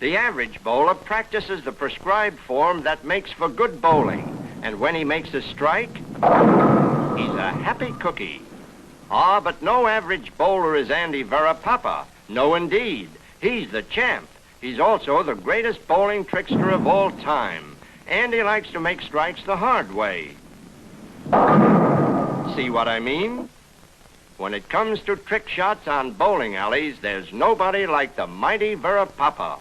The average bowler practices the prescribed form that makes for good bowling. And when he makes a strike, he's a happy cookie. Ah, but no average bowler is Andy Varapapa. No, indeed. He's the champ. He's also the greatest bowling trickster of all time. Andy likes to make strikes the hard way. See what I mean? When it comes to trick shots on bowling alleys, there's nobody like the mighty Varapapa.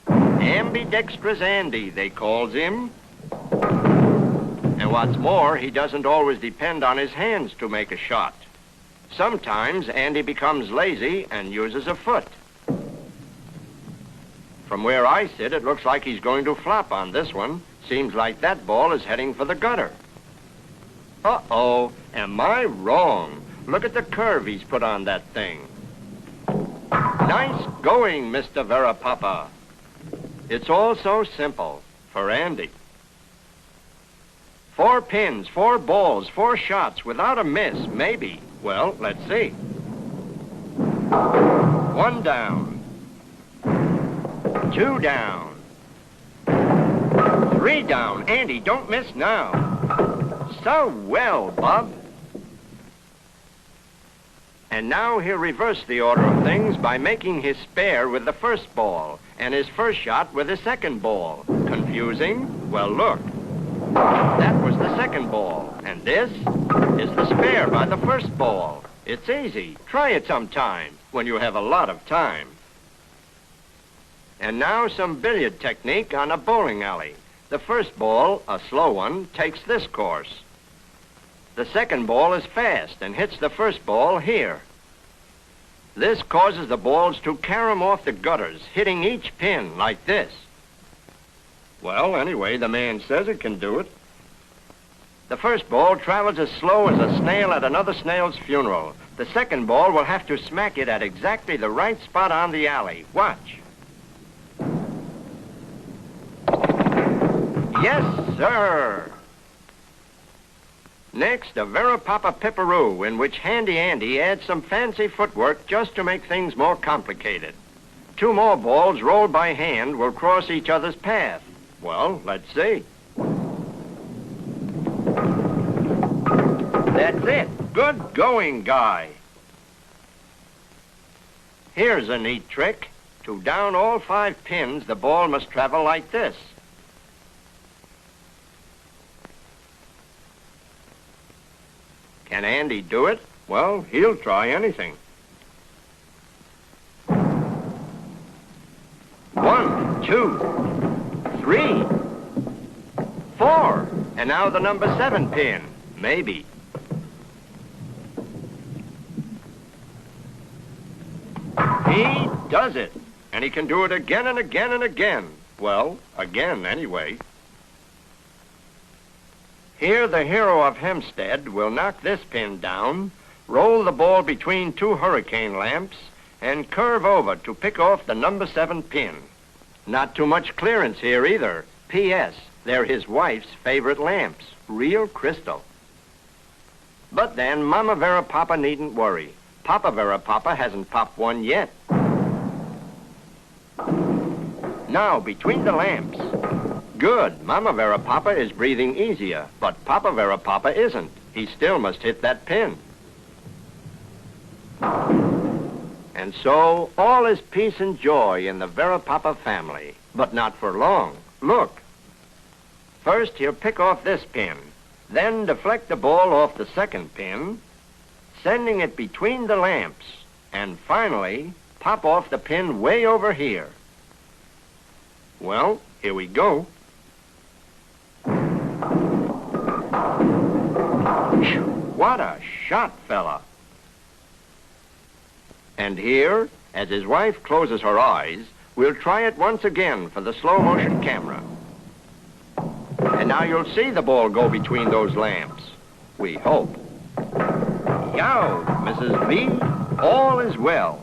Ambidextrous Andy, they calls him. And what's more, he doesn't always depend on his hands to make a shot. Sometimes Andy becomes lazy and uses a foot. From where I sit, it looks like he's going to flop on this one. Seems like that ball is heading for the gutter. Uh-oh, am I wrong? Look at the curve he's put on that thing. Nice going, Mr. Varapapa. It's all so simple for Andy. 4 pins, 4 balls, 4 shots without a miss, maybe. Well, let's see. 1 down. 2 down. 3 down. Andy, don't miss now. So well, Bob. And now he'll reverse the order of things by making his spare with the first ball and his first shot with the second ball. Confusing? Well, look. That was the second ball, and this is the spare by the first ball. It's easy. Try it sometime when you have a lot of time. And now some billiard technique on a bowling alley. The first ball, a slow one, takes this course. The second ball is fast and hits the first ball here. This causes the balls to carom off the gutters, hitting each pin like this. Well, anyway, the man says it can do it. The first ball travels as slow as a snail at another snail's funeral. The second ball will have to smack it at exactly the right spot on the alley. Watch. Yes, sir. Next, a Varapapa Pipperoo, in which Handy Andy adds some fancy footwork just to make things more complicated. 2 more balls rolled by hand will cross each other's path. Well, let's see. That's it. Good going, Guy. Here's a neat trick. To down all 5 pins, the ball must travel like this. Can Andy do it? Well, he'll try anything. 1, 2, 3, 4. And now the number 7 pin. Maybe. He does it. And he can do it again and again and again. Well, again anyway. Here the hero of Hempstead will knock this pin down, roll the ball between 2 hurricane lamps, and curve over to pick off the number 7 pin. Not too much clearance here either. P.S. They're his wife's favorite lamps. Real crystal. But then Mama Varapapa needn't worry. Papa Varapapa hasn't popped one yet. Now, between the lamps. Good. Mama Varapapa is breathing easier, but Papa Varapapa isn't. He still must hit that pin. And so, all is peace and joy in the Varapapa family, but not for long. Look. First, he'll pick off this pin, then deflect the ball off the second pin, sending it between the lamps, and finally, pop off the pin way over here. Well, here we go. What a shot, fella. And here, as his wife closes her eyes, we'll try it once again for the slow-motion camera. And now you'll see the ball go between those lamps. We hope. Yow, Mrs. V, all is well.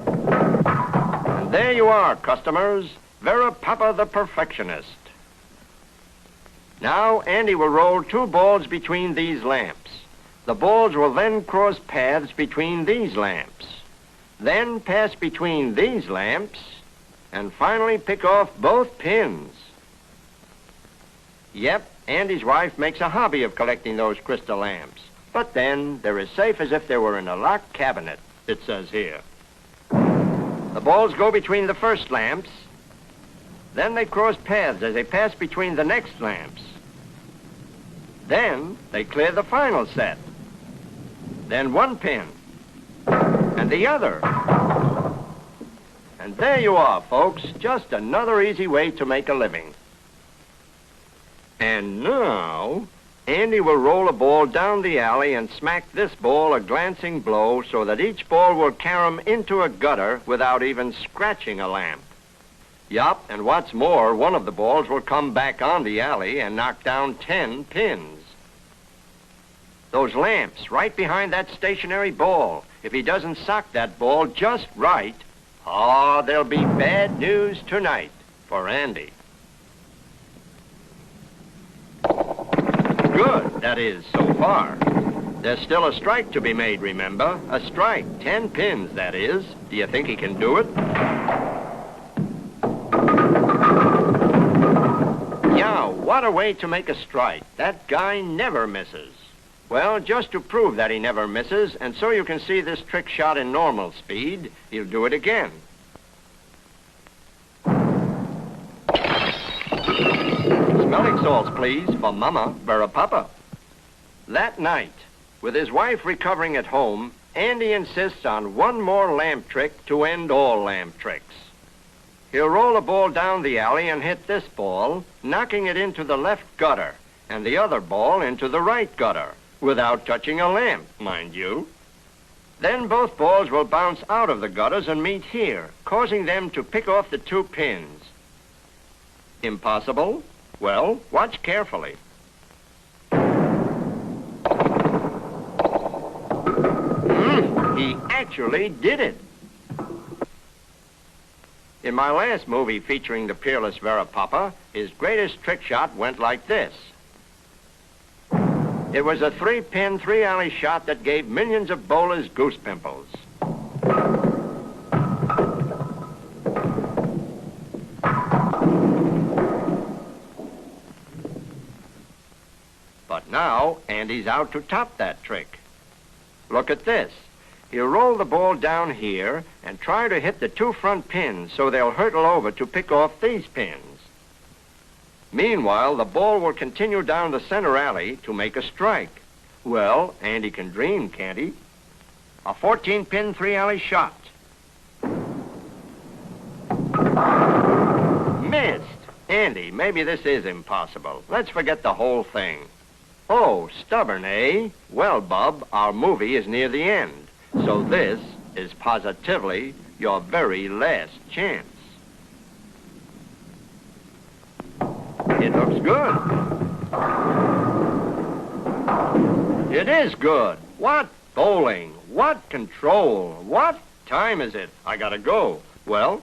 And there you are, customers. Varapapa the perfectionist. Now, Andy will roll 2 balls between these lamps. The balls will then cross paths between these lamps. Then pass between these lamps and finally pick off both pins. Yep, Andy's wife makes a hobby of collecting those crystal lamps. But then, they're as safe as if they were in a locked cabinet, it says here. The balls go between the first lamps. Then they cross paths as they pass between the next lamps. Then they clear the final set. Then one pin. And the other. And there you are, folks. Just another easy way to make a living. And now, Andy will roll a ball down the alley and smack this ball a glancing blow so that each ball will carom into a gutter without even scratching a lamp. Yup, and what's more, one of the balls will come back on the alley and knock down 10 pins. Those lamps right behind that stationary ball, if he doesn't sock that ball just right, oh, there'll be bad news tonight for Andy. Good, that is, so far. There's still a strike to be made, remember? A strike, 10 pins, that is. Do you think he can do it? Yeah, what a way to make a strike. That guy never misses. Well, just to prove that he never misses, and so you can see this trick shot in normal speed, he'll do it again. Smelling salts, please, for Mama Verapapa. That night, with his wife recovering at home, Andy insists on one more lamp trick to end all lamp tricks. He'll roll a ball down the alley and hit this ball, knocking it into the left gutter, and the other ball into the right gutter, without touching a lamp, mind you. Then both balls will bounce out of the gutters and meet here, causing them to pick off the 2 pins. Impossible? Well, watch carefully. He actually did it. In my last movie featuring the peerless Verapapa, his greatest trick shot went like this. It was a 3-pin, 3-alley shot that gave millions of bowlers goose pimples. But now, Andy's out to top that trick. Look at this. He'll roll the ball down here and try to hit the 2 front pins so they'll hurtle over to pick off these pins. Meanwhile, the ball will continue down the center alley to make a strike. Well, Andy can dream, can't he? A 14-pin, 3-alley shot. Missed. Andy, maybe this is impossible. Let's forget the whole thing. Oh, stubborn, eh? Well, Bub, our movie is near the end. So this is positively your very last chance. It looks good. It is good. What bowling? What control? What time is it? I gotta go. Well...